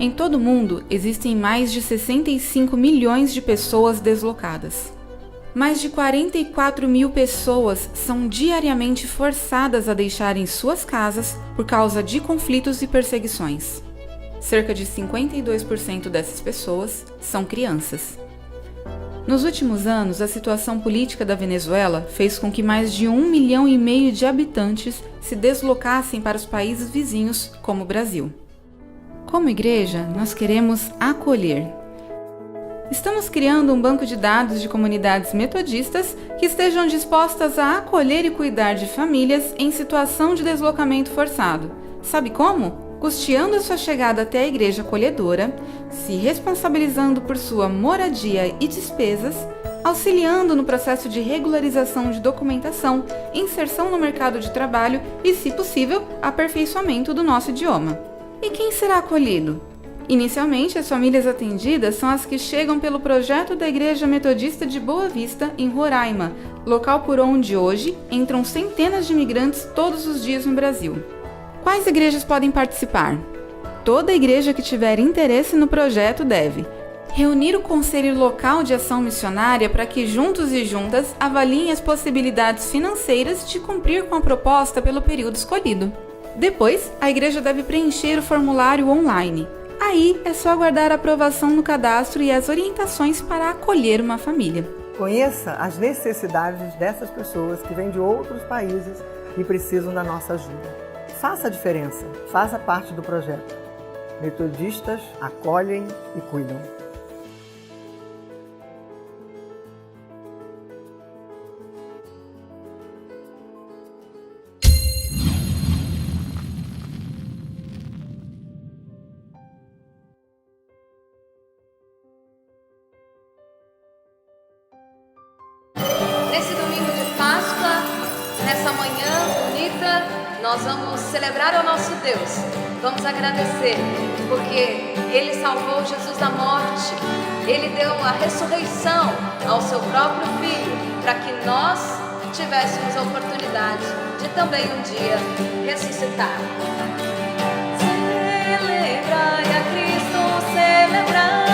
Em todo o mundo, existem mais de 65 milhões de pessoas deslocadas. Mais de 44 mil pessoas são diariamente forçadas a deixarem suas casas por causa de conflitos e perseguições. Cerca de 52% dessas pessoas são crianças. Nos últimos anos, a situação política da Venezuela fez com que mais de 1,5 milhão de habitantes se deslocassem para os países vizinhos, como o Brasil. Como igreja, nós queremos acolher. Estamos criando um banco de dados de comunidades metodistas que estejam dispostas a acolher e cuidar de famílias em situação de deslocamento forçado. Sabe como? Custeando a sua chegada até a igreja acolhedora, se responsabilizando por sua moradia e despesas, auxiliando no processo de regularização de documentação, inserção no mercado de trabalho e, se possível, aperfeiçoamento do nosso idioma. E quem será acolhido? Inicialmente, as famílias atendidas são as que chegam pelo projeto da Igreja Metodista de Boa Vista, em Roraima, local por onde hoje entram centenas de imigrantes todos os dias no Brasil. Quais igrejas podem participar? Toda igreja que tiver interesse no projeto deve reunir o Conselho Local de Ação Missionária para que juntos e juntas avaliem as possibilidades financeiras de cumprir com a proposta pelo período escolhido. Depois, a igreja deve preencher o formulário online. Aí é só aguardar a aprovação no cadastro e as orientações para acolher uma família. Conheça as necessidades dessas pessoas que vêm de outros países e precisam da nossa ajuda. Faça a diferença, faça parte do projeto. Metodistas acolhem e cuidam. Nesse domingo de Páscoa, nessa manhã bonita, nós vamos celebrar ao nosso Deus. Vamos agradecer, porque Ele salvou Jesus da morte. Ele deu a ressurreição ao seu próprio Filho, para que nós tivéssemos a oportunidade de também um dia ressuscitar. Celebrai a Cristo, celebrai.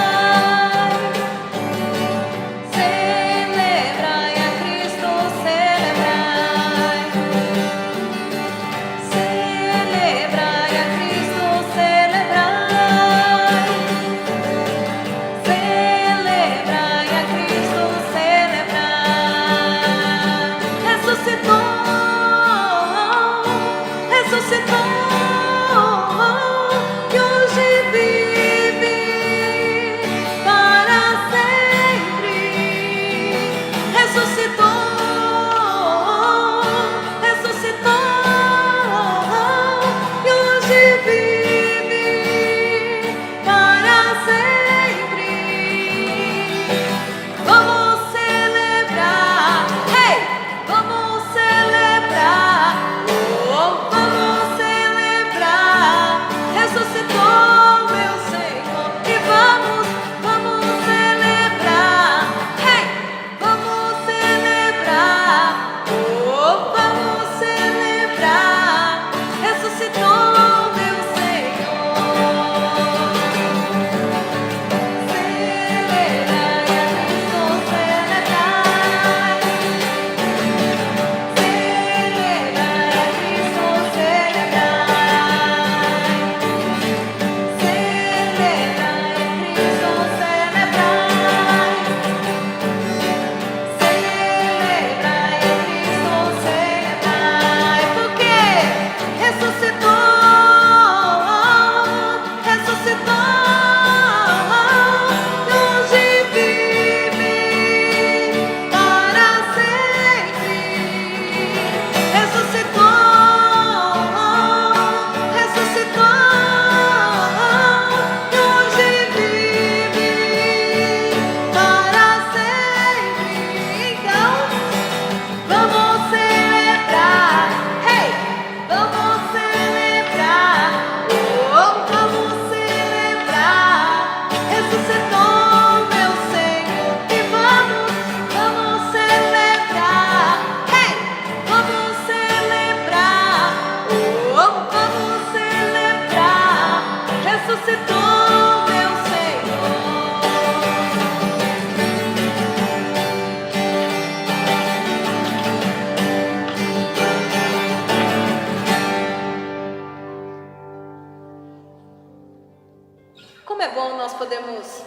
E hoje podemos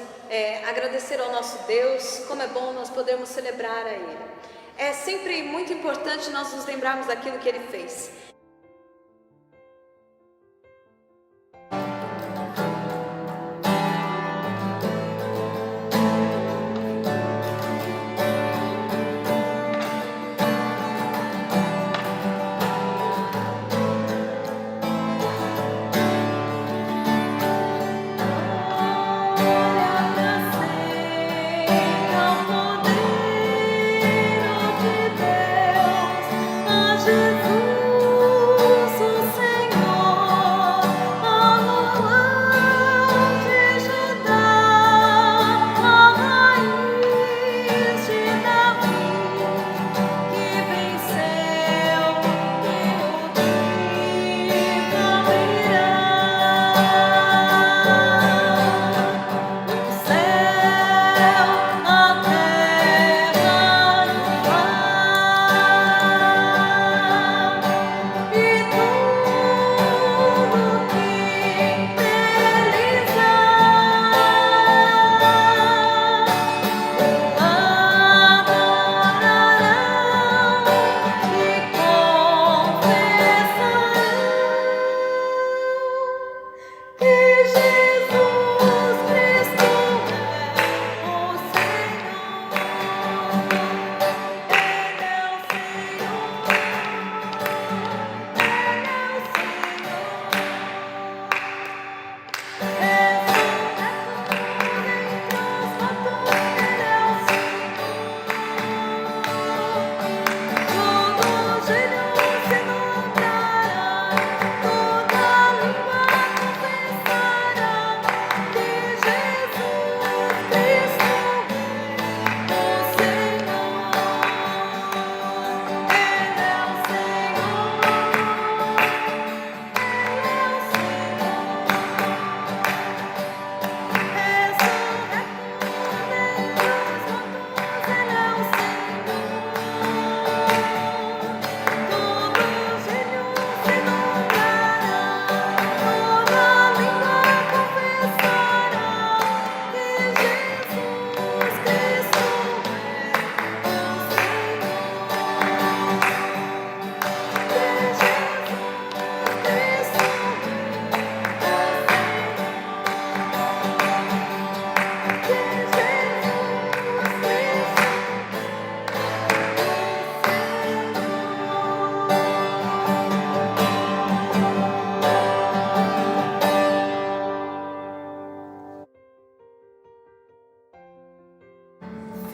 agradecer ao nosso Deus, como é bom nós podermos celebrar a Ele. É sempre muito importante nós nos lembrarmos daquilo que Ele fez.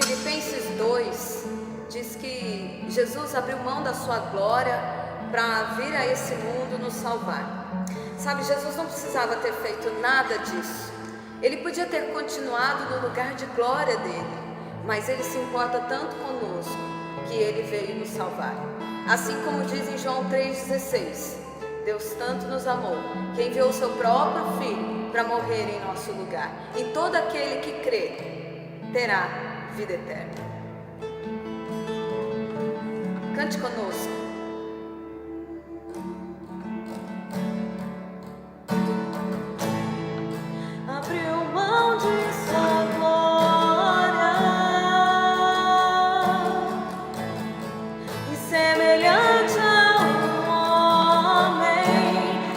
Filipenses 2 diz que Jesus abriu mão da sua glória para vir a esse mundo nos salvar. Sabe, Jesus não precisava ter feito nada disso. Ele podia ter continuado no lugar de glória dele, mas Ele se importa tanto conosco que Ele veio nos salvar. Assim como diz em João 3,16, Deus tanto nos amou que enviou o seu próprio Filho para morrer em nosso lugar. E todo aquele que crê terá vida eterna. Cante conosco. Abriu mão de sua glória e semelhante a um homem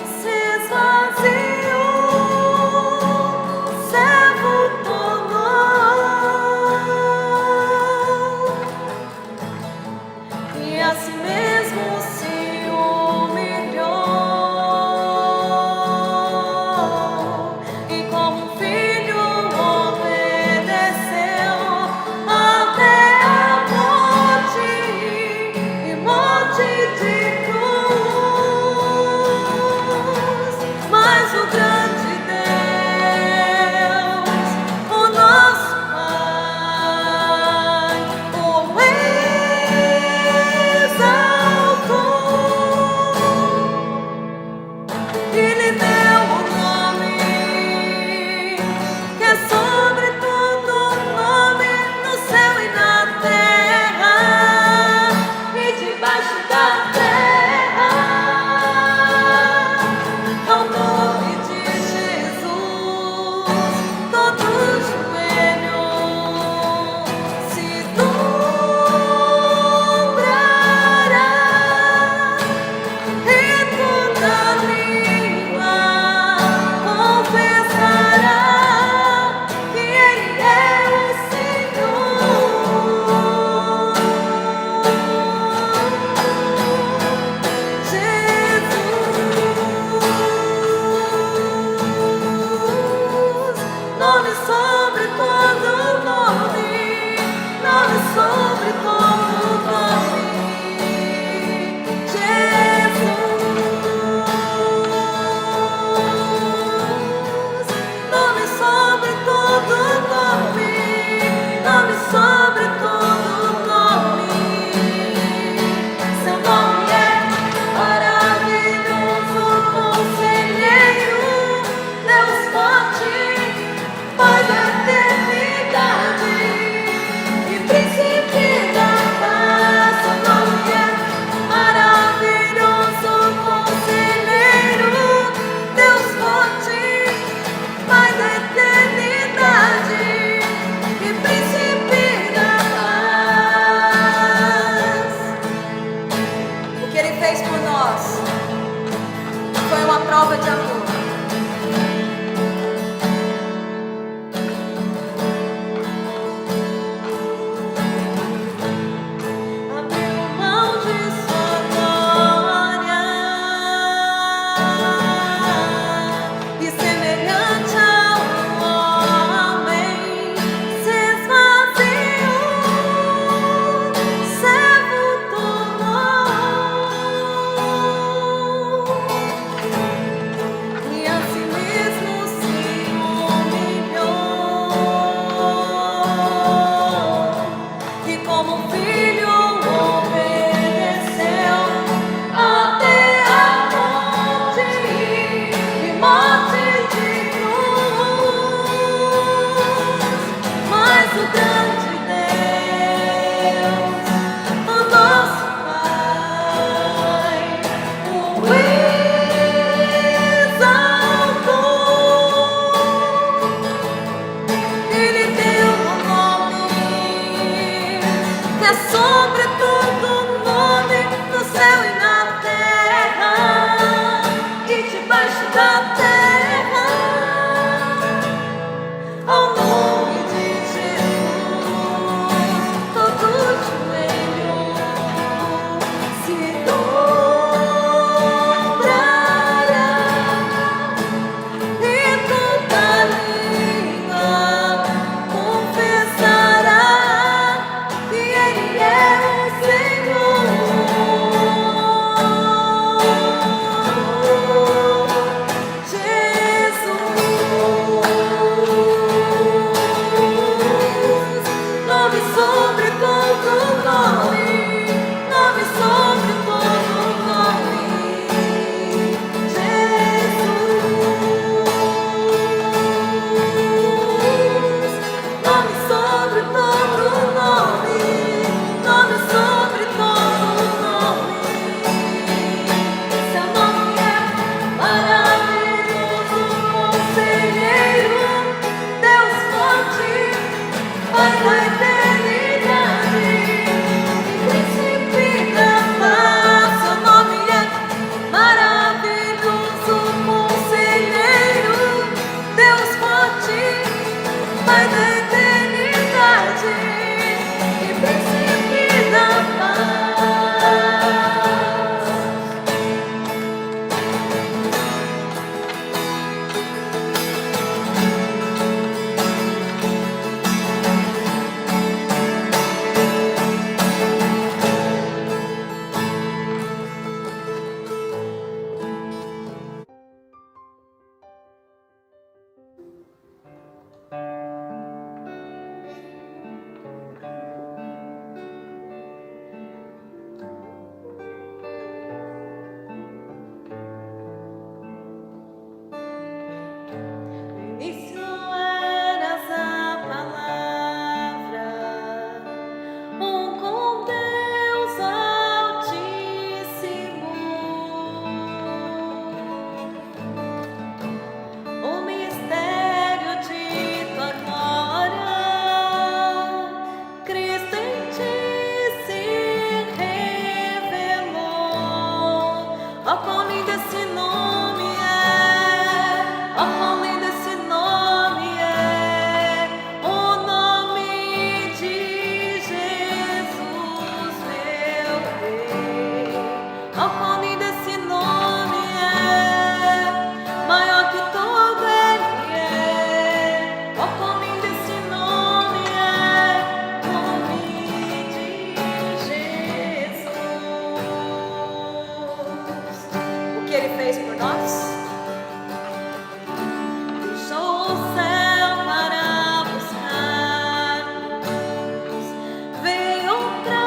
se esvaziou, servo tornou e a si mesmo Filho obedeceu até a morte e morte de cruz. Mas o grande Deus, o nosso Pai, o exaltou. Ele deu um nome que é sobre todo nome, no céu e na terra e debaixo da terra. Ao nome de Jesus, todo joelho se dobrará e toda língua confessará que Ele é o Senhor. Jesus, nome sobre todo nome, nome sobre todo nome. Jesus, nome sobre todo nome, nome sobre todo nome. Seu nome é maravilhoso, conselheiro, Deus forte, Pai da eternidade e príncipe da paz. Seu nome é maravilhoso, conselheiro, Deus forte, Pai da eternidade e príncipe da paz. No início eras a palavra, com Deus Altíssimo. O mistério de tua glória, Cristo em ti se revelou. Ó, quão lindo esse nome é! Ó, quão lindo esse nome é! O nome de Jesus, meu Rei. Ó, quão lindo esse nome é! Maior que todo ele é. Ó, quão lindo esse nome é! Nome de Jesus. O que ele fez por nós? Deixou o céu para buscar-nos, veio pra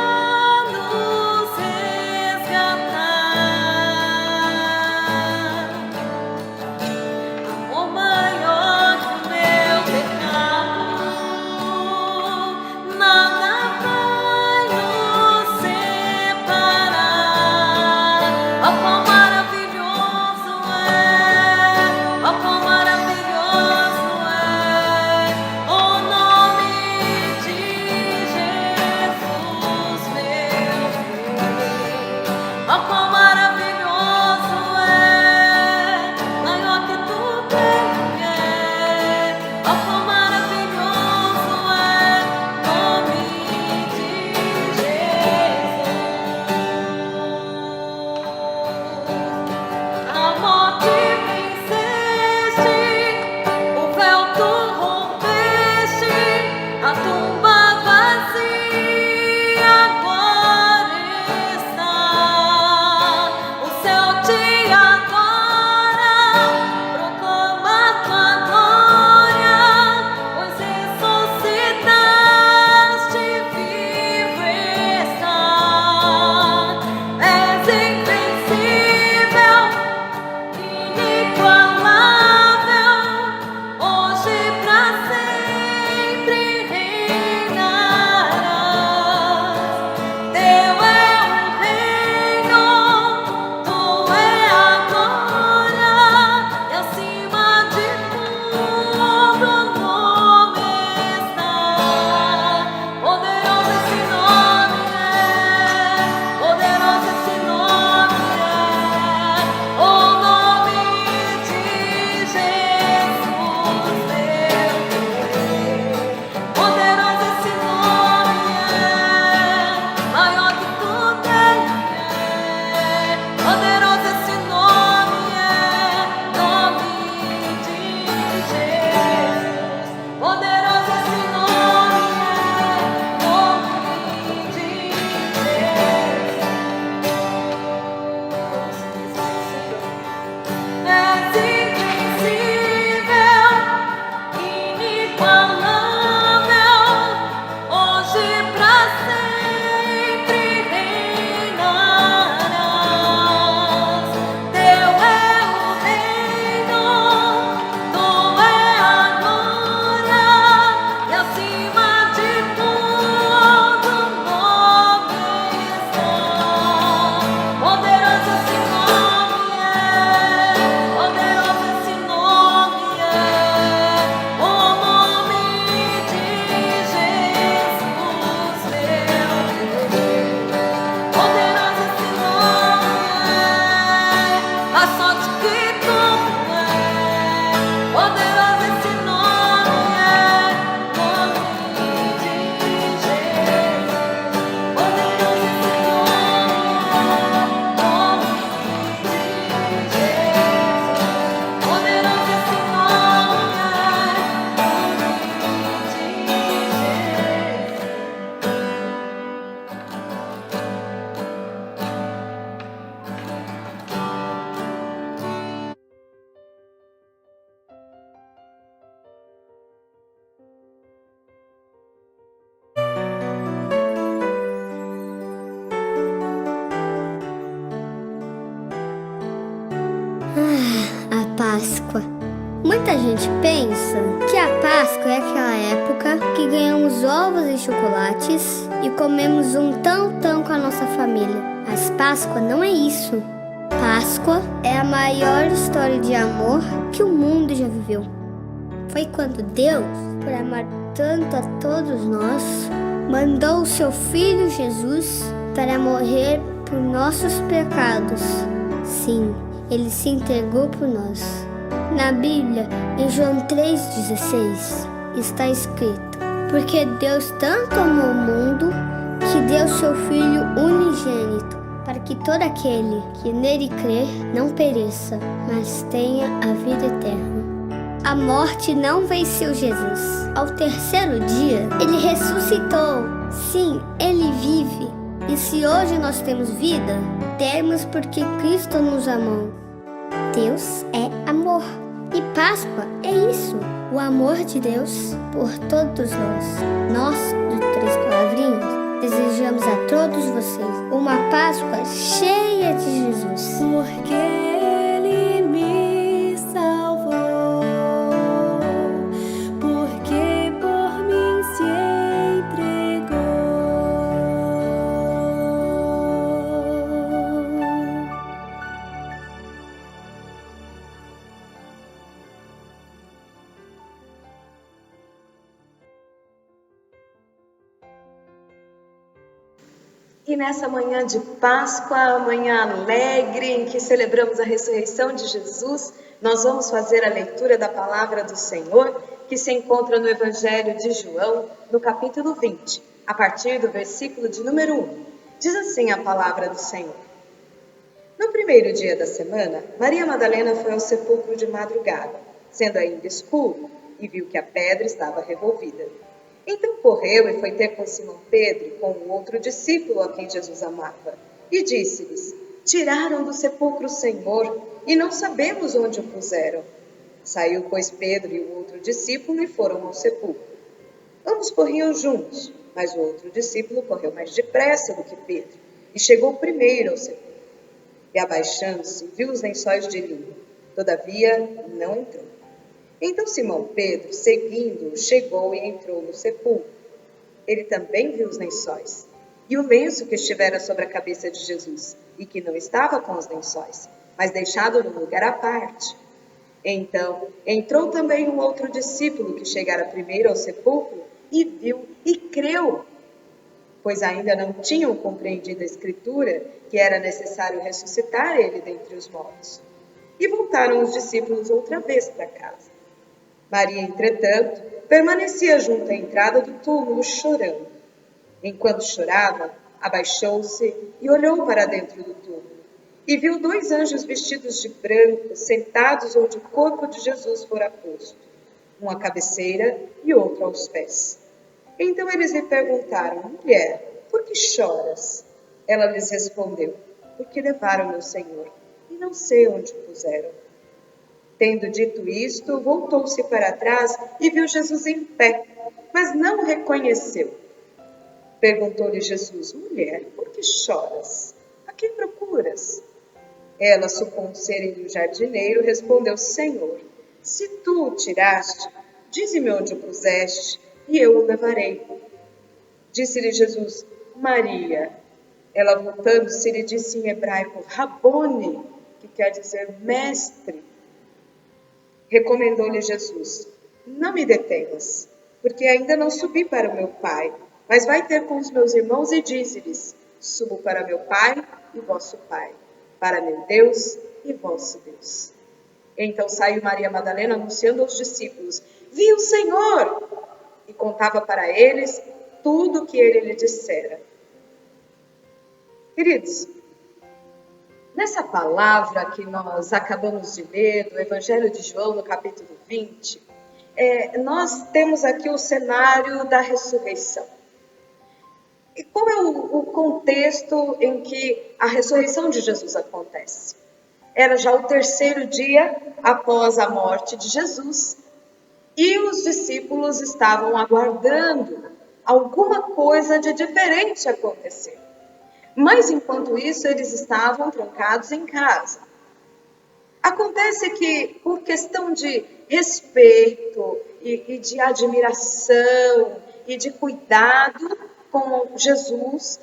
nos resgatar. Amor maior que o meu pecado, nada vai nos separar. Ó, quão maravilhoso é! Muita gente pensa que a Páscoa é aquela época que ganhamos ovos e chocolates e comemos um tão com a nossa família. Mas Páscoa não é isso. Páscoa é a maior história de amor que o mundo já viveu. Foi quando Deus, por amar tanto a todos nós, mandou o seu Filho Jesus para morrer por nossos pecados. Sim, ele se entregou por nós. Na Bíblia, em João 3,16, está escrito: porque Deus tanto amou o mundo que deu seu Filho unigênito, para que todo aquele que nele crer não pereça, mas tenha a vida eterna. A morte não venceu Jesus. Ao terceiro dia, ele ressuscitou. Sim, ele vive. E se hoje nós temos vida, temos porque Cristo nos amou. Deus é amor. E Páscoa é isso, o amor de Deus por todos nós. Nós, do Três Palavrinhas, desejamos a todos vocês uma Páscoa cheia de Jesus. Porque Ele me salvou, porque por mim se entregou. E nessa manhã de Páscoa, manhã alegre, em que celebramos a ressurreição de Jesus, nós vamos fazer a leitura da palavra do Senhor, que se encontra no Evangelho de João, no capítulo 20, a partir do versículo de número 1. Diz assim a palavra do Senhor. No primeiro dia da semana, Maria Madalena foi ao sepulcro de madrugada, sendo ainda escuro, e viu que a pedra estava revolvida. Então correu e foi ter com Simão Pedro e com o outro discípulo a quem Jesus amava. E disse-lhes: tiraram do sepulcro o Senhor, e não sabemos onde o puseram. Saiu, pois, Pedro e o outro discípulo e foram ao sepulcro. Ambos corriam juntos, mas o outro discípulo correu mais depressa do que Pedro, e chegou primeiro ao sepulcro. E abaixando-se, viu os lençóis de linho. Todavia, não entrou. Então Simão Pedro, seguindo-o, chegou e entrou no sepulcro. Ele também viu os lençóis, e o lenço que estivera sobre a cabeça de Jesus, e que não estava com os lençóis, mas deixado num lugar à parte. Então entrou também um outro discípulo que chegara primeiro ao sepulcro, e viu e creu, pois ainda não tinham compreendido a Escritura, que era necessário ressuscitar ele dentre os mortos. E voltaram os discípulos outra vez para casa. Maria, entretanto, permanecia junto à entrada do túmulo, chorando. Enquanto chorava, abaixou-se e olhou para dentro do túmulo, e viu 2 anjos vestidos de branco, sentados onde o corpo de Jesus fora posto, um à cabeceira e outro aos pés. Então eles lhe perguntaram: mulher, por que choras? Ela lhes respondeu: porque levaram meu Senhor, e não sei onde o puseram. Tendo dito isto, voltou-se para trás e viu Jesus em pé, mas não o reconheceu. Perguntou-lhe Jesus: mulher, por que choras? A quem procuras? Ela, supondo ser ele o jardineiro, respondeu: Senhor, se tu o tiraste, dize-me onde o puseste, e eu o levarei. Disse-lhe Jesus: Maria. Ela, voltando-se, lhe disse em hebraico: Rabone, que quer dizer mestre. Recomendou-lhe Jesus: não me detenhas, porque ainda não subi para o meu Pai, mas vai ter com os meus irmãos e dize-lhes: subo para meu Pai e vosso Pai, para meu Deus e vosso Deus. Então saiu Maria Madalena anunciando aos discípulos: vi o Senhor! E contava para eles tudo o que ele lhe dissera. Queridos, nessa palavra que nós acabamos de ler, do Evangelho de João, no capítulo 20, nós temos aqui o cenário da ressurreição. E qual é o contexto em que a ressurreição de Jesus acontece? Era já o 3º dia após a morte de Jesus, e os discípulos estavam aguardando alguma coisa de diferente acontecer. Mas, enquanto isso, eles estavam trancados em casa. Acontece que, por questão de respeito e de admiração e de cuidado com Jesus,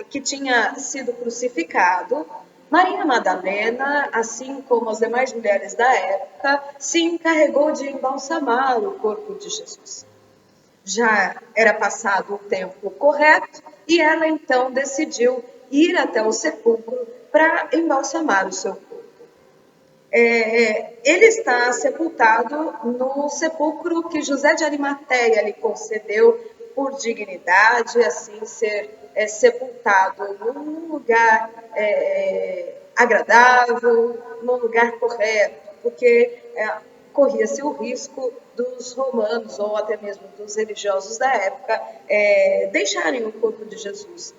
que tinha sido crucificado, Maria Madalena, assim como as demais mulheres da época, se encarregou de embalsamar o corpo de Jesus. Já era passado o tempo correto e ela então decidiu ir até o sepulcro para embalsamar o seu corpo. Ele está sepultado no sepulcro que José de Arimateia lhe concedeu por dignidade, assim ser sepultado num lugar agradável, num lugar correto, porque corria-se o risco dos romanos ou até mesmo dos religiosos da época deixarem o corpo de Jesus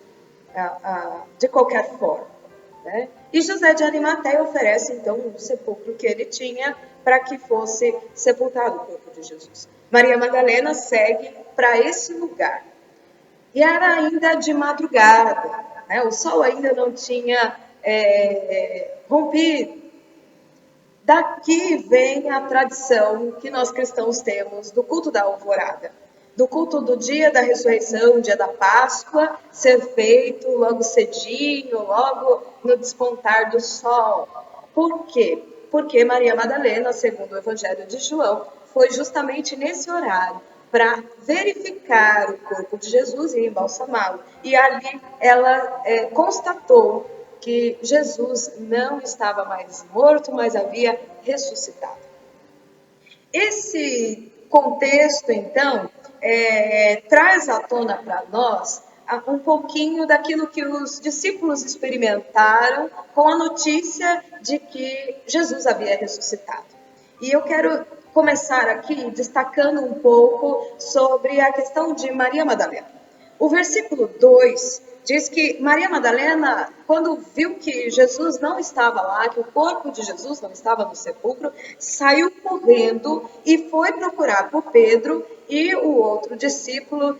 de qualquer forma. Né? E José de Arimateia oferece, então, um sepulcro que ele tinha para que fosse sepultado o corpo de Jesus. Maria Madalena segue para esse lugar. E era ainda de madrugada, né? O sol ainda não tinha rompido. Daqui vem a tradição que nós cristãos temos do culto da alvorada, do culto do dia da ressurreição, dia da Páscoa, ser feito logo cedinho, logo no despontar do sol. Por quê? Porque Maria Madalena, segundo o Evangelho de João, foi justamente nesse horário para verificar o corpo de Jesus e embalsamá-lo. E ali ela constatou que Jesus não estava mais morto, mas havia ressuscitado. Esse contexto, então, traz à tona para nós um pouquinho daquilo que os discípulos experimentaram com a notícia de que Jesus havia ressuscitado. E eu quero começar aqui destacando um pouco sobre a questão de Maria Madalena. O versículo 2 diz que Maria Madalena, quando viu que Jesus não estava lá, que o corpo de Jesus não estava no sepulcro, saiu correndo e foi procurar por Pedro e o outro discípulo,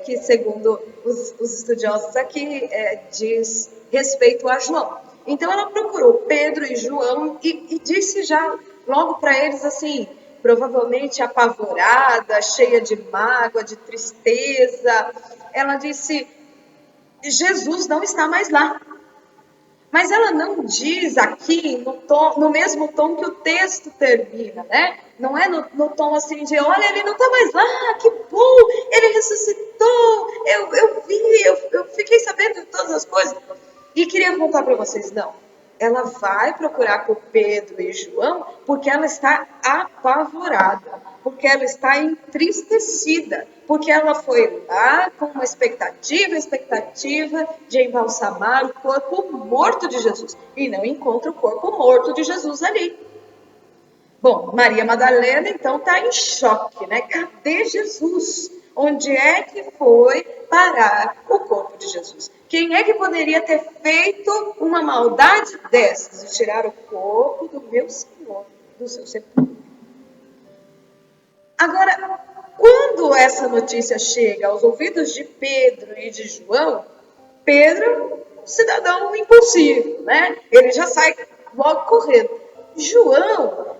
que segundo os estudiosos aqui, diz respeito a João. Então ela procurou Pedro e João e disse já logo para eles assim, provavelmente apavorada, cheia de mágoa, de tristeza, ela disse: Jesus não está mais lá. Mas ela não diz aqui no mesmo tom que o texto termina, né? Não é no tom assim de, olha, ele não está mais lá, que bom, ele ressuscitou, eu vi, eu fiquei sabendo de todas as coisas. E queria contar para vocês, não. Ela vai procurar por Pedro e João porque ela está apavorada, porque ela está entristecida, porque ela foi lá com uma expectativa de embalsamar o corpo morto de Jesus e não encontra o corpo morto de Jesus ali. Bom, Maria Madalena então está em choque, né? Cadê Jesus? Onde é que foi parar o corpo de Jesus? Quem é que poderia ter feito uma maldade dessas e tirar o corpo do meu Senhor do seu sepulcro? Agora, quando essa notícia chega aos ouvidos de Pedro e de João, Pedro, cidadão impulsivo, né? Ele já sai logo correndo. João,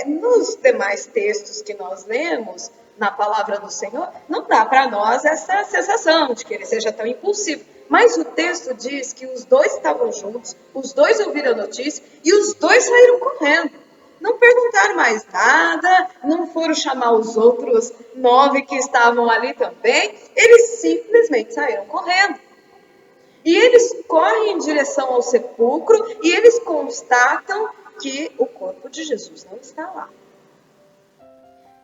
nos demais textos que nós lemos, na palavra do Senhor, não dá para nós essa sensação de que ele seja tão impulsivo. Mas o texto diz que os dois estavam juntos, os dois ouviram a notícia e os dois saíram correndo. Não perguntaram mais nada, não foram chamar os outros 9 que estavam ali também, eles simplesmente saíram correndo. E eles correm em direção ao sepulcro e eles constatam que o corpo de Jesus não está lá.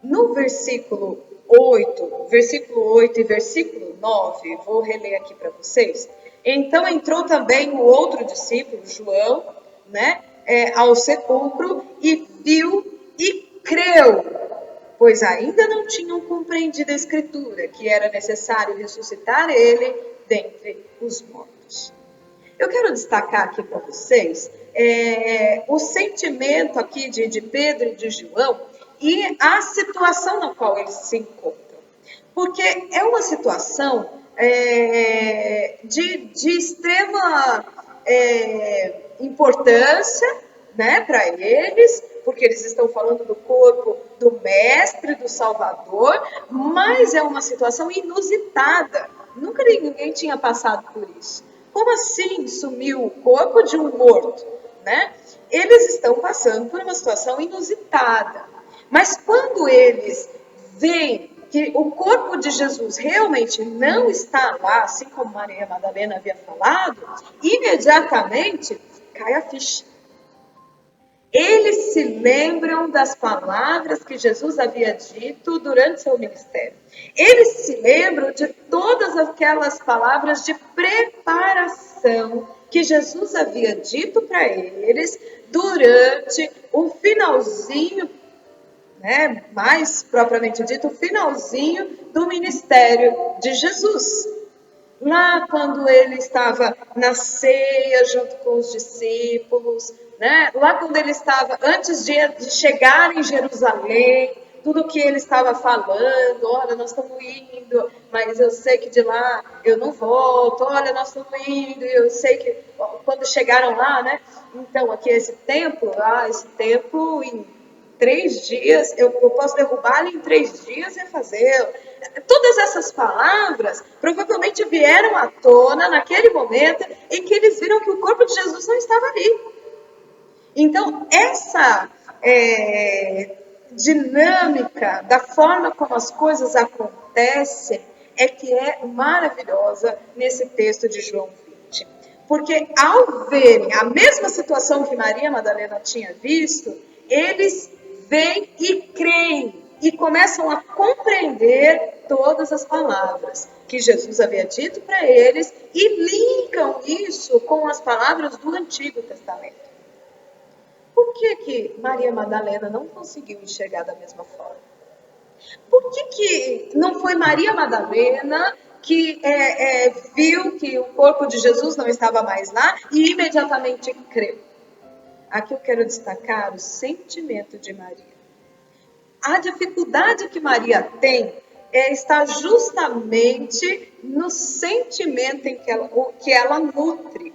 No versículo 8 e versículo 9, vou reler aqui para vocês. Então entrou também o outro discípulo, João, né, ao sepulcro e viu e creu, pois ainda não tinham compreendido a Escritura, que era necessário ressuscitar ele dentre os mortos. Eu quero destacar aqui para vocês o sentimento aqui de Pedro e de João e a situação na qual eles se encontram. Porque é uma situação de extrema importância, né, para eles, porque eles estão falando do corpo do Mestre, do Salvador, mas é uma situação inusitada. Nunca ninguém tinha passado por isso. Como assim sumiu o corpo de um morto, né? Eles estão passando por uma situação inusitada. Mas quando eles veem que o corpo de Jesus realmente não está lá, assim como Maria Madalena havia falado, imediatamente cai a ficha. Eles se lembram das palavras que Jesus havia dito durante seu ministério. Eles se lembram de todas aquelas palavras de preparação que Jesus havia dito para eles durante o finalzinho, né, mais propriamente dito, o finalzinho do ministério de Jesus. Lá quando ele estava na ceia junto com os discípulos, né? Lá quando ele estava, antes de chegar em Jerusalém, tudo que ele estava falando, olha, nós estamos indo, mas eu sei que de lá eu não volto, olha, nós estamos indo, eu sei que quando chegaram lá, né? Então, aqui esse templo em 3 dias, eu posso derrubá-lo em 3 dias e refazê-lo. Todas essas palavras provavelmente vieram à tona naquele momento em que eles viram que o corpo de Jesus não estava ali. Então, essa dinâmica da forma como as coisas acontecem é que é maravilhosa nesse texto de João 20. Porque ao verem a mesma situação que Maria Madalena tinha visto, eles veem e creem e começam a compreender todas as palavras que Jesus havia dito para eles e linkam isso com as palavras do Antigo Testamento. Por que Maria Madalena não conseguiu enxergar da mesma forma? Por que não foi Maria Madalena que viu que o corpo de Jesus não estava mais lá e imediatamente creu? Aqui eu quero destacar o sentimento de Maria. A dificuldade que Maria tem está justamente no sentimento que ela nutre.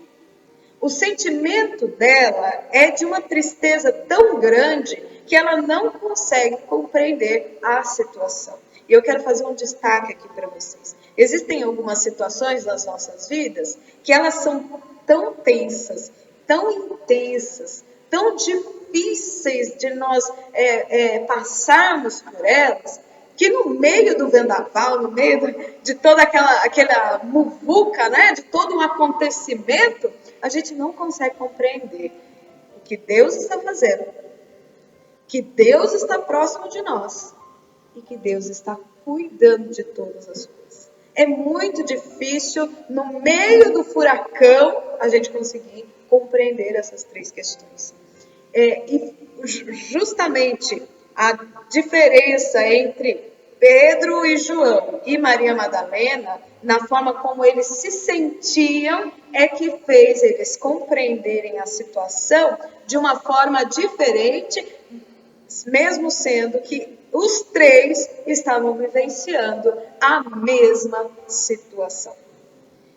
O sentimento dela é de uma tristeza tão grande que ela não consegue compreender a situação. E eu quero fazer um destaque aqui para vocês. Existem algumas situações nas nossas vidas que elas são tão tensas, tão intensas, tão difíceis de nós passarmos por elas, que no meio do vendaval, no meio de toda aquela muvuca, né, de todo um acontecimento, a gente não consegue compreender o que Deus está fazendo, que Deus está próximo de nós e que Deus está cuidando de todas as coisas. É muito difícil, no meio do furacão, a gente conseguir compreender essas 3 questões. E justamente a diferença entre Pedro e João e Maria Madalena, na forma como eles se sentiam, é que fez eles compreenderem a situação de uma forma diferente, mesmo sendo que os 3 estavam vivenciando a mesma situação.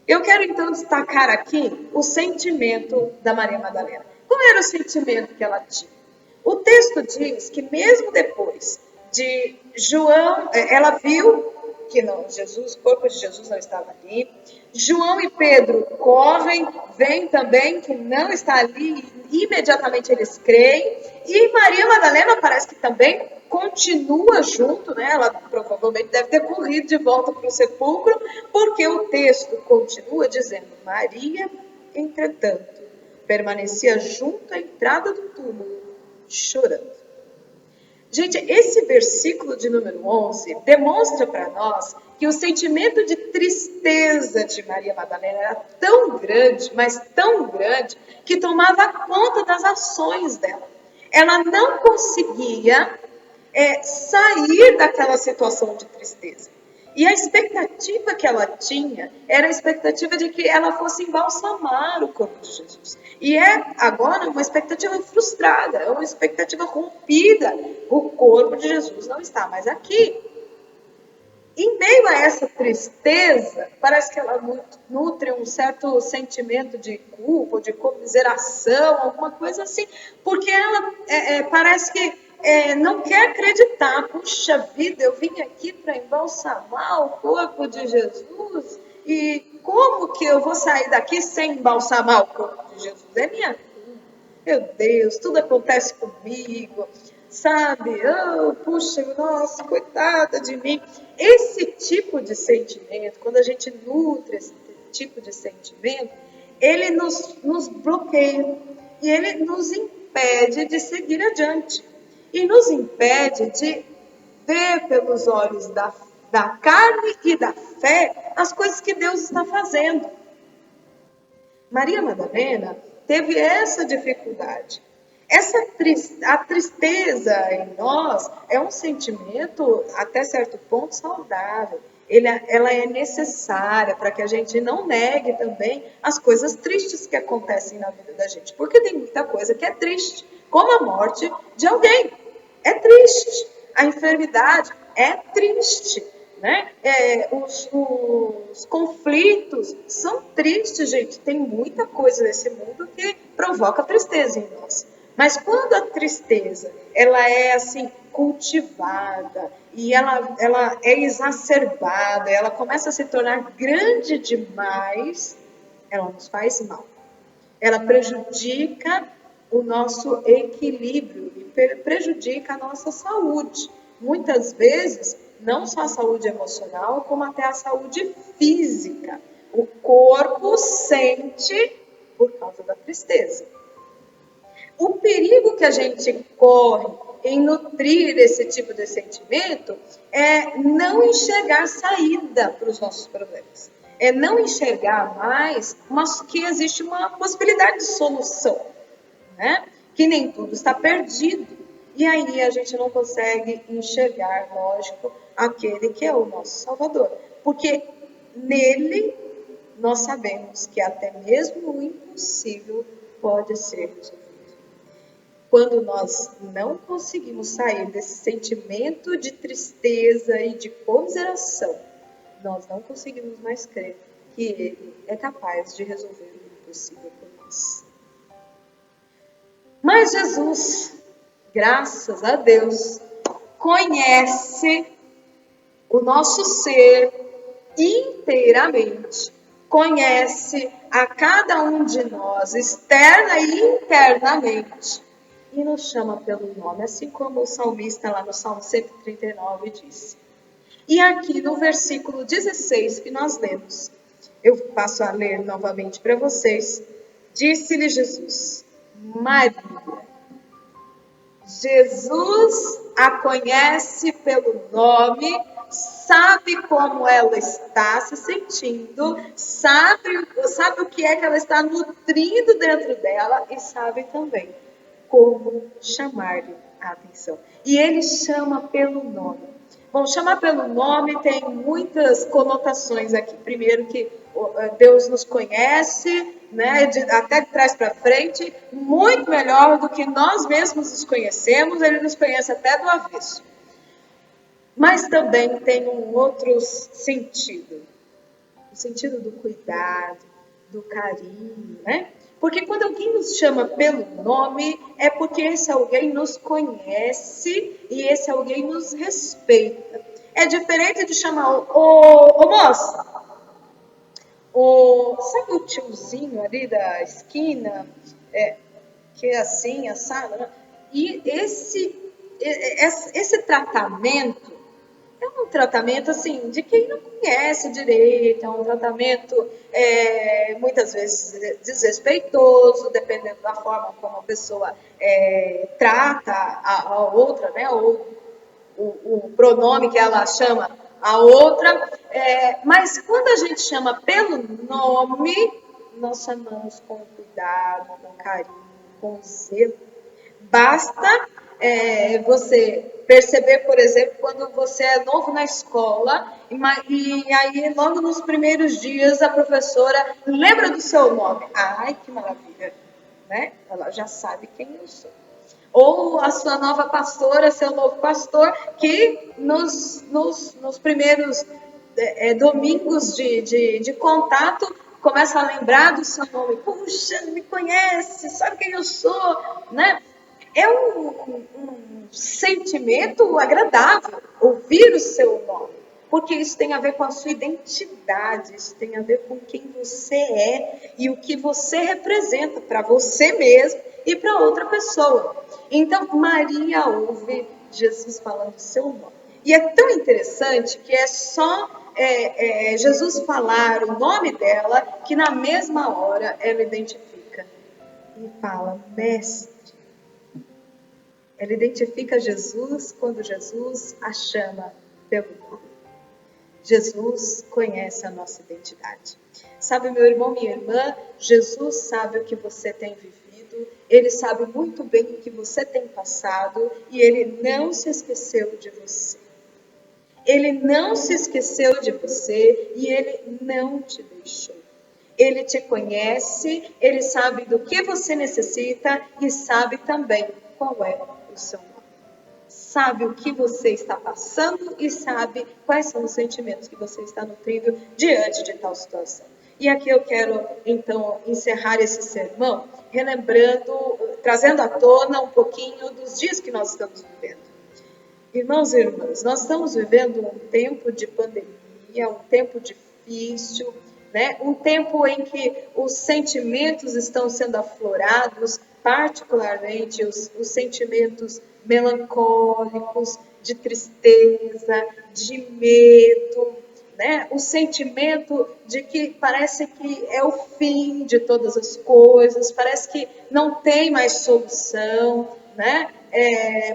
Eu quero então destacar aqui o sentimento da Maria Madalena. Qual era o sentimento que ela tinha? O texto diz que mesmo depois de João, ela viu que o corpo de Jesus não estava ali. João e Pedro correm, veem também que não está ali, e imediatamente eles creem. E Maria Madalena parece que também continua junto, né? Ela provavelmente deve ter corrido de volta para o sepulcro, porque o texto continua dizendo: Maria, entretanto, permanecia junto à entrada do túmulo, chorando. Gente, esse versículo de número 11 demonstra para nós que o sentimento de tristeza de Maria Madalena era tão grande, mas tão grande, que tomava conta das ações dela. Ela não conseguia sair daquela situação de tristeza. E a expectativa que ela tinha era a expectativa de que ela fosse embalsamar o corpo de Jesus. E agora uma expectativa frustrada, é uma expectativa rompida. O corpo de Jesus não está mais aqui. Em meio a essa tristeza, parece que ela nutre um certo sentimento de culpa, de comiseração, alguma coisa assim, porque ela parece que não quer acreditar. Puxa vida, eu vim aqui para embalsamar o corpo de Jesus, e como que eu vou sair daqui sem embalsamar o corpo de Jesus? É minha culpa. Meu Deus, tudo acontece comigo, sabe? Oh, puxa, nossa, coitada de mim. Esse tipo de sentimento, quando a gente nutre esse tipo de sentimento, ele nos bloqueia e ele nos impede de seguir adiante. E nos impede de ver pelos olhos da carne e da fé as coisas que Deus está fazendo. Maria Madalena teve essa dificuldade. A tristeza em nós é um sentimento, até certo ponto, saudável. Ela é necessária para que a gente não negue também as coisas tristes que acontecem na vida da gente. Porque tem muita coisa que é triste, como a morte de alguém. É triste. A enfermidade é triste. Né? Os conflitos são tristes, gente. Tem muita coisa nesse mundo que provoca tristeza em nós. Mas quando a tristeza ela é assim cultivada e ela é exacerbada, ela começa a se tornar grande demais, ela nos faz mal. Ela prejudica o nosso equilíbrio e prejudica a nossa saúde. Muitas vezes, não só a saúde emocional, como até a saúde física. O corpo sente por causa da tristeza. O perigo que a gente corre em nutrir esse tipo de sentimento é não enxergar saída para os nossos problemas. É não enxergar mais, mas que existe uma possibilidade de solução, né? Que nem tudo está perdido. E aí a gente não consegue enxergar, lógico, aquele que é o nosso Salvador. Porque nele nós sabemos que até mesmo o impossível pode ser resolvido. Quando nós não conseguimos sair desse sentimento de tristeza e de comiseração, nós não conseguimos mais crer que Ele é capaz de resolver o impossível por nós. Mas Jesus, graças a Deus, conhece o nosso ser inteiramente, conhece a cada um de nós, externa e internamente, e nos chama pelo nome, assim como o salmista lá no Salmo 139 disse. E aqui no versículo 16 que nós lemos, eu passo a ler novamente para vocês, disse-lhe Jesus, Maria. Jesus a conhece pelo nome, sabe como ela está se sentindo, sabe o que é que ela está nutrindo dentro dela e sabe também como chamar-lhe a atenção. E ele chama pelo nome. Bom, chamar pelo nome tem muitas conotações aqui. Primeiro que Deus nos conhece, né, até de trás para frente, muito melhor do que nós mesmos nos conhecemos. Ele nos conhece até do avesso. Mas também tem um outro sentido. O sentido do cuidado, do carinho, né? Porque quando alguém nos chama pelo nome, é porque esse alguém nos conhece e esse alguém nos respeita. É diferente de chamar ô moça, sabe o tiozinho ali da esquina, que é assim, assado, né? E esse tratamento é um tratamento assim de quem não conhece direito, é um tratamento muitas vezes desrespeitoso, dependendo da forma como a pessoa trata a outra, né? Ou o pronome que ela chama a outra. Mas quando a gente chama pelo nome, nós chamamos com cuidado, com carinho, com zelo. Basta você perceber, por exemplo, quando você é novo na escola e aí logo nos primeiros dias a professora lembra do seu nome. Ai, que maravilha, né? Ela já sabe quem eu sou. ou a sua nova pastora, seu novo pastor, que nos primeiros domingos de contato começa a lembrar do seu nome. Puxa, me conhece, sabe quem eu sou, né? É um sentimento agradável ouvir o seu nome, porque isso tem a ver com a sua identidade, isso tem a ver com quem você é e o que você representa para você mesmo e para outra pessoa. Então, Maria ouve Jesus falando o seu nome. E é tão interessante que é só Jesus falar o nome dela que na mesma hora ela identifica e fala, mestre. Ela identifica Jesus quando Jesus a chama pelo nome. Jesus conhece a nossa identidade. Sabe, meu irmão, minha irmã, Jesus sabe o que você tem vivido, Ele sabe muito bem o que você tem passado e Ele não se esqueceu de você. Ele não se esqueceu de você e Ele não te deixou. Ele te conhece, Ele sabe do que você necessita e sabe também qual é o seu nome. Sabe o que você está passando e sabe quais são os sentimentos que você está nutrindo diante de tal situação. E aqui eu quero, então, encerrar esse sermão, relembrando, trazendo à tona um pouquinho dos dias que nós estamos vivendo. Irmãos e irmãs, nós estamos vivendo um tempo de pandemia, um tempo difícil, né? Um tempo em que os sentimentos estão sendo aflorados, particularmente os sentimentos melancólicos, de tristeza, de medo, né? O sentimento de que parece que é o fim de todas as coisas, parece que não tem mais solução, né?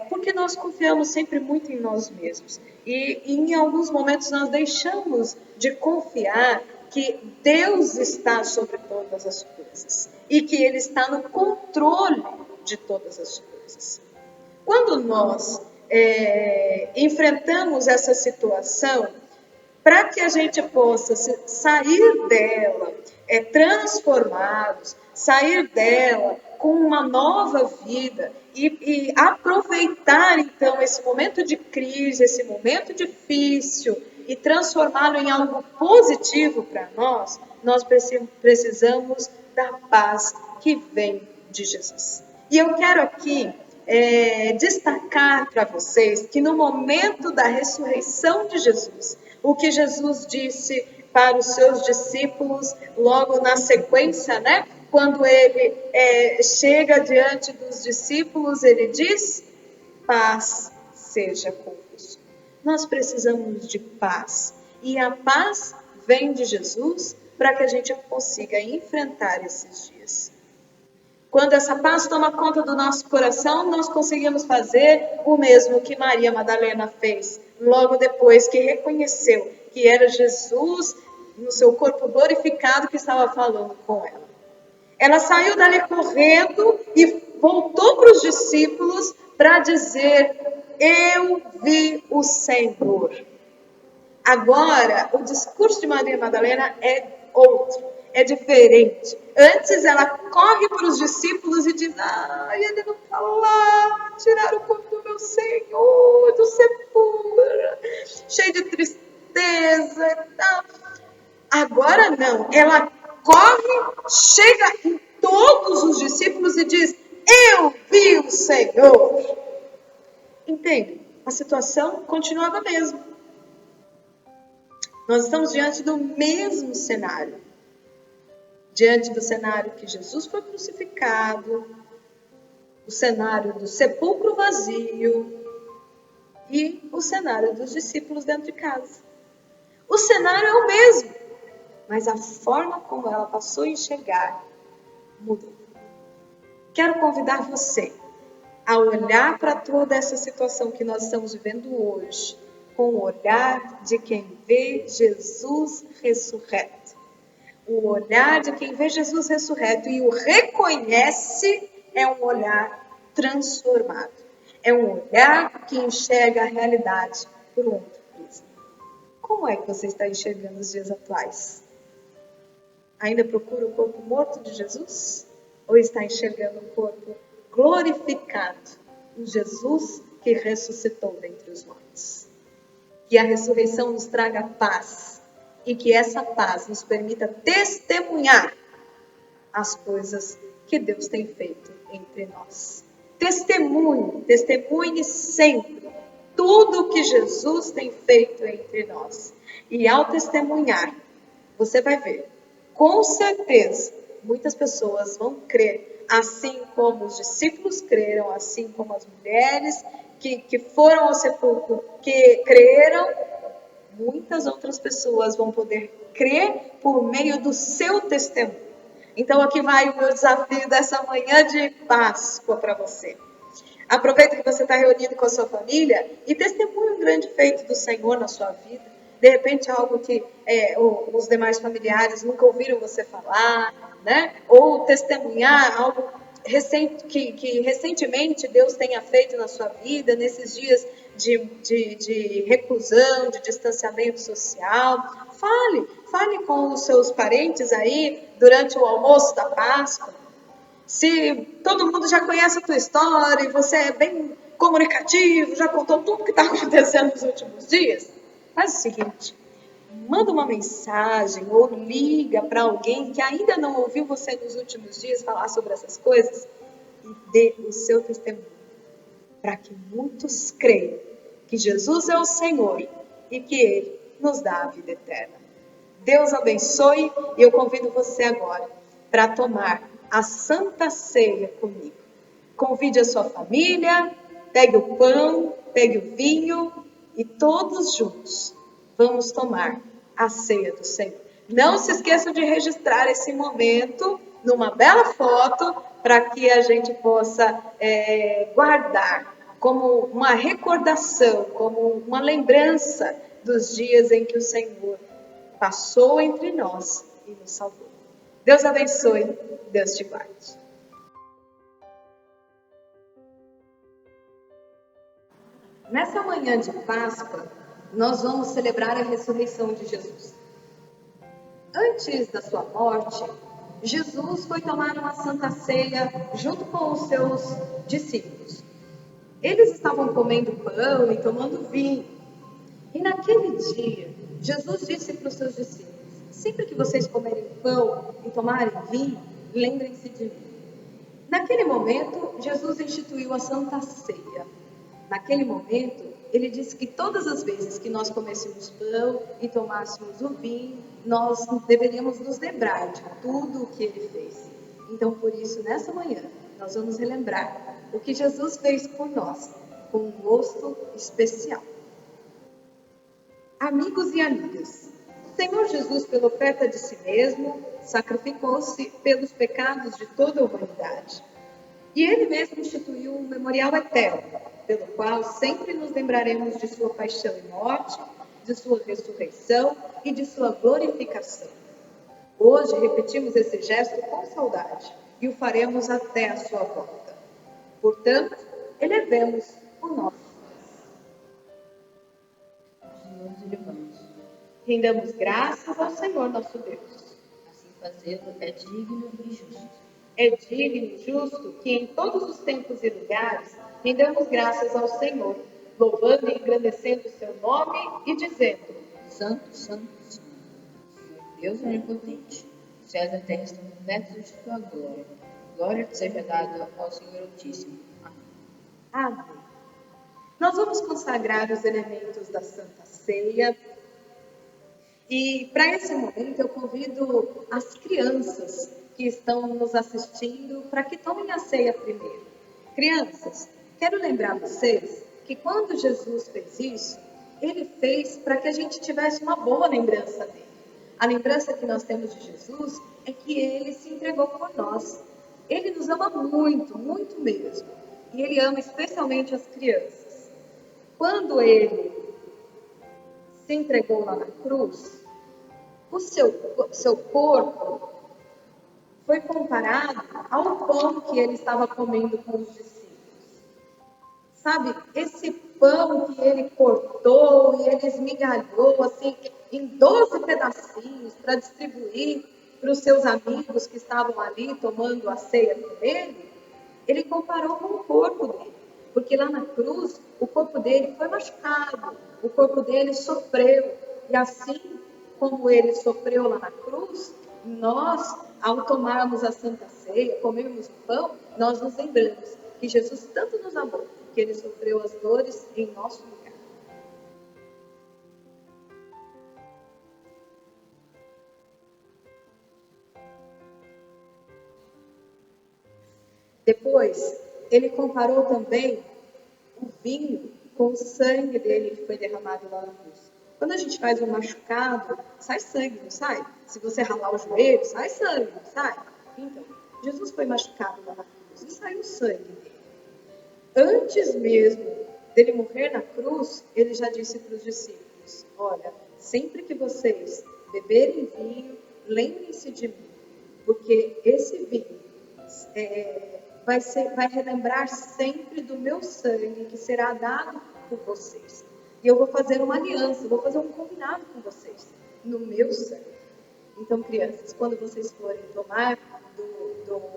Porque nós confiamos sempre muito em nós mesmos. E em alguns momentos nós deixamos de confiar que Deus está sobre todas as coisas e que Ele está no controle de todas as coisas. Quando nós enfrentamos essa situação, para que a gente possa sair dela transformados, sair dela com uma nova vida e aproveitar então esse momento de crise, esse momento difícil e transformá-lo em algo positivo para nós, nós precisamos da paz que vem de Jesus. E eu quero aqui destacar para vocês que no momento da ressurreição de Jesus, o que Jesus disse para os seus discípulos, logo na sequência, né? Quando ele chega diante dos discípulos, ele diz, paz seja convosco. Nós precisamos de paz. E a paz vem de Jesus para que a gente consiga enfrentar esses dias. Quando essa paz toma conta do nosso coração, nós conseguimos fazer o mesmo que Maria Madalena fez, logo depois que reconheceu que era Jesus, no seu corpo glorificado, que estava falando com ela. Ela saiu dali correndo e voltou para os discípulos para dizer, eu vi o Senhor. Agora, o discurso de Maria Madalena é outro, é diferente. Antes ela corre para os discípulos e diz, ele não está lá, tiraram o corpo do meu Senhor, do sepulcro, cheio de tristeza e tal. Agora não, ela corre, chega em todos os discípulos e diz, eu vi o Senhor. Entende? A situação continuava a mesma. Nós estamos diante do mesmo cenário. Diante do cenário que Jesus foi crucificado, o cenário do sepulcro vazio e o cenário dos discípulos dentro de casa. O cenário é o mesmo, mas a forma como ela passou a enxergar mudou. Quero convidar você a olhar para toda essa situação que nós estamos vivendo hoje, com o olhar de quem vê Jesus ressurreto. O olhar de quem vê Jesus ressurreto e o reconhece é um olhar transformado. É um olhar que enxerga a realidade por um outro prisma. Como é que você está enxergando os dias atuais? Ainda procura o corpo morto de Jesus? Ou está enxergando o corpo glorificado um Jesus que ressuscitou dentre os mortos. Que a ressurreição nos traga paz e que essa paz nos permita testemunhar as coisas que Deus tem feito entre nós. Testemunhe sempre tudo que Jesus tem feito entre nós. E ao testemunhar, você vai ver, com certeza, muitas pessoas vão crer, assim como os discípulos creram, assim como as mulheres que foram ao sepulcro, que creram, muitas outras pessoas vão poder crer por meio do seu testemunho. Então aqui vai o meu desafio dessa manhã de Páscoa para você. Aproveita que você está reunido com a sua família e testemunhe um grande feito do Senhor na sua vida. De repente algo que os demais familiares nunca ouviram você falar, né? Ou testemunhar algo que recentemente Deus tenha feito na sua vida, nesses dias de reclusão, de distanciamento social. Fale com os seus parentes aí durante o almoço da Páscoa. Se todo mundo já conhece a tua história e você é bem comunicativo, já contou tudo que está acontecendo nos últimos dias, faz o seguinte, manda uma mensagem ou liga para alguém que ainda não ouviu você nos últimos dias falar sobre essas coisas e dê o seu testemunho, para que muitos creiam que Jesus é o Senhor e que Ele nos dá a vida eterna. Deus abençoe e eu convido você agora para tomar a Santa Ceia comigo. Convide a sua família, pegue o pão, pegue o vinho e todos juntos vamos tomar a ceia do Senhor. Não se esqueçam de registrar esse momento numa bela foto para que a gente possa guardar como uma recordação, como uma lembrança dos dias em que o Senhor passou entre nós e nos salvou. Deus abençoe, Deus te guarde. Nessa manhã de Páscoa, nós vamos celebrar a ressurreição de Jesus. Antes da sua morte, Jesus foi tomar uma santa ceia junto com os seus discípulos. Eles estavam comendo pão e tomando vinho. E naquele dia, Jesus disse para os seus discípulos: sempre que vocês comerem pão e tomarem vinho, lembrem-se de mim. Naquele momento, Jesus instituiu a Santa Ceia. Naquele momento, ele disse que todas as vezes que nós comêssemos pão e tomássemos o vinho, nós deveríamos nos lembrar de tudo o que ele fez. Então, por isso, nessa manhã, nós vamos relembrar o que Jesus fez por nós, com um gosto especial. Amigos e amigas, o Senhor Jesus, pela oferta de si mesmo, sacrificou-se pelos pecados de toda a humanidade. E ele mesmo instituiu um memorial eterno, pelo qual sempre nos lembraremos de sua paixão e morte, de sua ressurreição e de sua glorificação. Hoje repetimos esse gesto com saudade e o faremos até a sua volta. Portanto, elevemos o nosso rendamos graças ao Senhor nosso Deus. Assim fazê-lo é digno e justo. É digno e justo que em todos os tempos e lugares rendamos graças ao Senhor, louvando e engrandecendo o seu nome e dizendo: Santo, Santo, Santo, Deus onipotente, os céus e a terra estão cobertos de tua glória. Glória te seja dada ao Senhor Altíssimo. Amém. Amém. Nós vamos consagrar os elementos da Santa Ceia. E para esse momento eu convido as crianças que estão nos assistindo para que tomem a ceia primeiro. Crianças, quero lembrar vocês que quando Jesus fez isso, ele fez para que a gente tivesse uma boa lembrança dele. A lembrança que nós temos de Jesus é que ele se entregou por nós. Ele nos ama muito, muito mesmo. E ele ama especialmente as crianças. Quando ele se entregou lá na cruz, o seu corpo foi comparado ao pão que ele estava comendo com os discípulos. Sabe, esse pão que ele cortou e ele esmigalhou assim, em 12 pedacinhos para distribuir para os seus amigos que estavam ali tomando a ceia com ele, ele comparou com o corpo dele. Porque lá na cruz, o corpo dele foi machucado, o corpo dele sofreu. E assim como ele sofreu lá na cruz, nós, ao tomarmos a Santa Ceia, comermos o pão, nós nos lembramos que Jesus tanto nos amou, que ele sofreu as dores em nosso lugar. Depois, ele comparou também o vinho com o sangue dele que foi derramado lá na cruz. Quando a gente faz um machucado, sai sangue, não sai? Se você ralar o joelho, sai sangue, não sai? Então, Jesus foi machucado lá na cruz e saiu sangue dele. Antes mesmo dele morrer na cruz, ele já disse para os discípulos: olha, sempre que vocês beberem vinho, lembrem-se de mim, porque esse vinho vai relembrar sempre do meu sangue que será dado por vocês. E eu vou fazer uma aliança, vou fazer um combinado com vocês, no meu sangue. Então, crianças, quando vocês forem tomar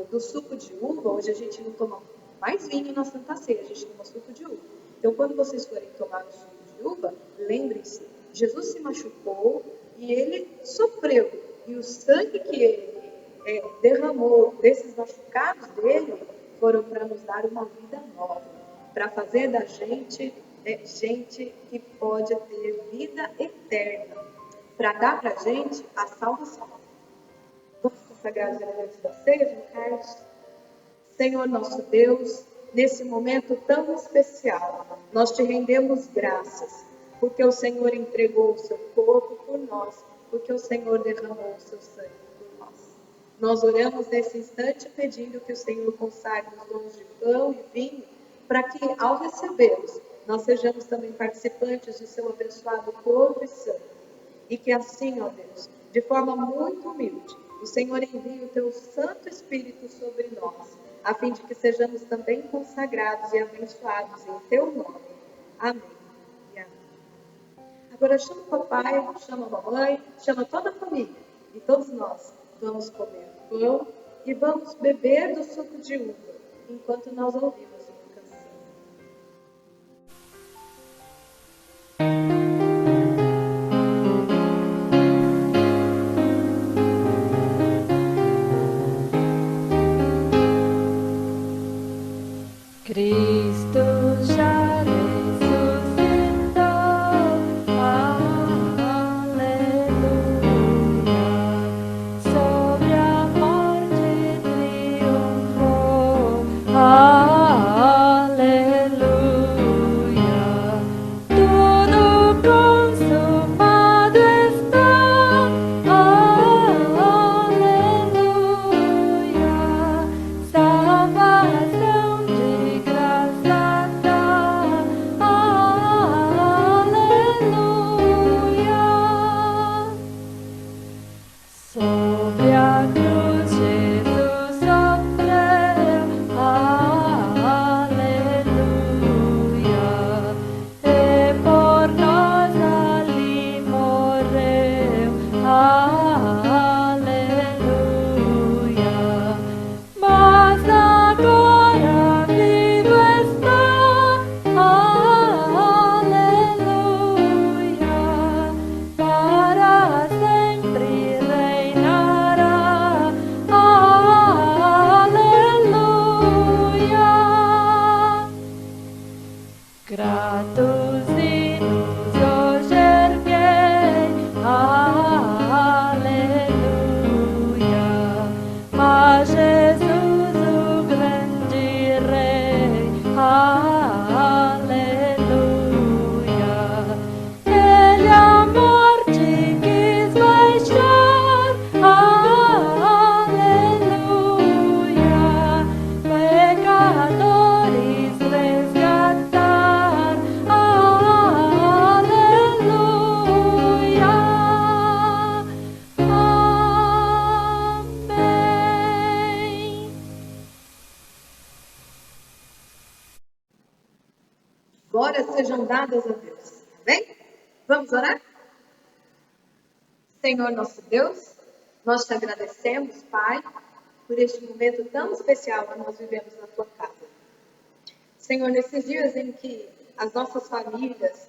do suco de uva, hoje a gente não toma mais vinho na Santa Ceia, a gente toma suco de uva. Então, quando vocês forem tomar o suco de uva, lembrem-se, Jesus se machucou e ele sofreu. E o sangue que ele derramou desses machucados dele foram para nos dar uma vida nova, para fazer da gente gente que pode ter vida eterna, para dar para a gente a salvação. Vamos consagrar os elementos da ceia, João Carlos? Senhor nosso Deus, nesse momento tão especial, nós te rendemos graças, porque o Senhor entregou o seu corpo por nós, porque o Senhor derramou o seu sangue por nós. Nós oramos nesse instante pedindo que o Senhor consagre os dons de pão e vinho, para que, ao recebê-los, nós sejamos também participantes do seu abençoado corpo e sangue. E que assim, ó Deus, de forma muito humilde, o Senhor envie o teu Santo Espírito sobre nós, a fim de que sejamos também consagrados e abençoados em teu nome. Amém e amém. Agora chama o papai, chama a mamãe, chama toda a família. E todos nós vamos comer pão e vamos beber do suco de uva, enquanto nós ouvimos uma canção. Cristo já ressuscitou, aleluia, sobre a morte triunfou, aleluia, tudo consumado está, aleluia, salvação de graça dá, aleluia. Sobre a cruz Jesus sofreu, aleluia, e por nós ali morreu, aleluia. Mas agora vivo está, aleluia, para sempre reinará, aleluia. Gratos hinos hoje erguei, aleluia, a Jesus o grande Rei, aleluia. Ele a morte quis baixar, aleluia, pecadores resgatar, aleluia, amém. Glórias sejam dadas a Deus. Amém? Vamos orar? Senhor nosso Deus, nós te agradecemos, Pai, por este momento tão especial que nós vivemos na tua casa. Senhor, nesses dias em que as nossas famílias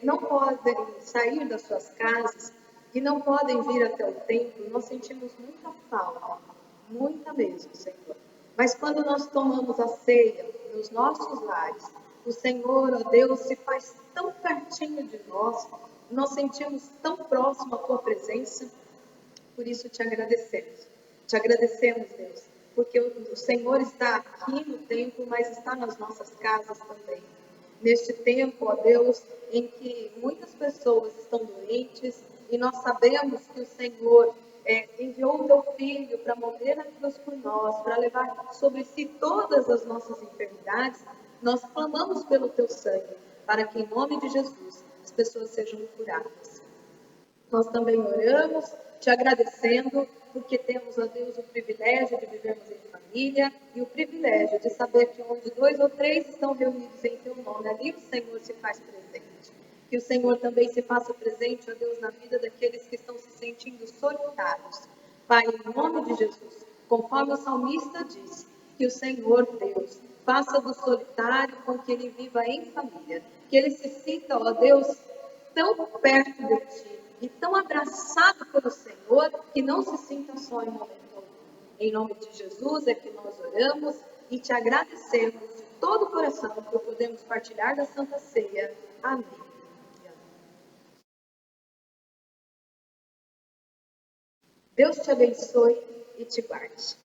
não podem sair das suas casas e não podem vir até o templo, nós sentimos muita falta, muita mesmo, Senhor. Mas quando nós tomamos a ceia nos nossos lares, o Senhor, ó Deus, se faz tão pertinho de nós sentimos tão próximo à Tua presença, por isso te agradecemos. Te agradecemos, Deus, porque o Senhor está aqui no templo, mas está nas nossas casas também. Neste tempo, ó Deus, em que muitas pessoas estão doentes e nós sabemos que o Senhor enviou o Teu Filho para morrer na cruz por nós, para levar sobre si todas as nossas enfermidades, nós clamamos pelo Teu sangue, para que em nome de Jesus as pessoas sejam curadas. Nós também oramos, te agradecendo, porque temos, ó Deus, o privilégio de vivermos em família e o privilégio de saber que onde 2 ou 3 estão reunidos em Teu nome, ali o Senhor se faz presente. Que o Senhor também se faça presente, ó Deus, na vida daqueles que estão se sentindo solitários. Pai, em nome de Jesus, conforme o salmista diz, que o Senhor, Deus, faça do solitário com que ele viva em família. Que ele se sinta, ó Deus, tão perto de Ti e tão abraçado pelo Senhor, que não se sinta só em momento algum. Em nome de Jesus é que nós oramos e te agradecemos de todo o coração por podermos partilhar da Santa Ceia. Amém. Deus te abençoe e te guarde.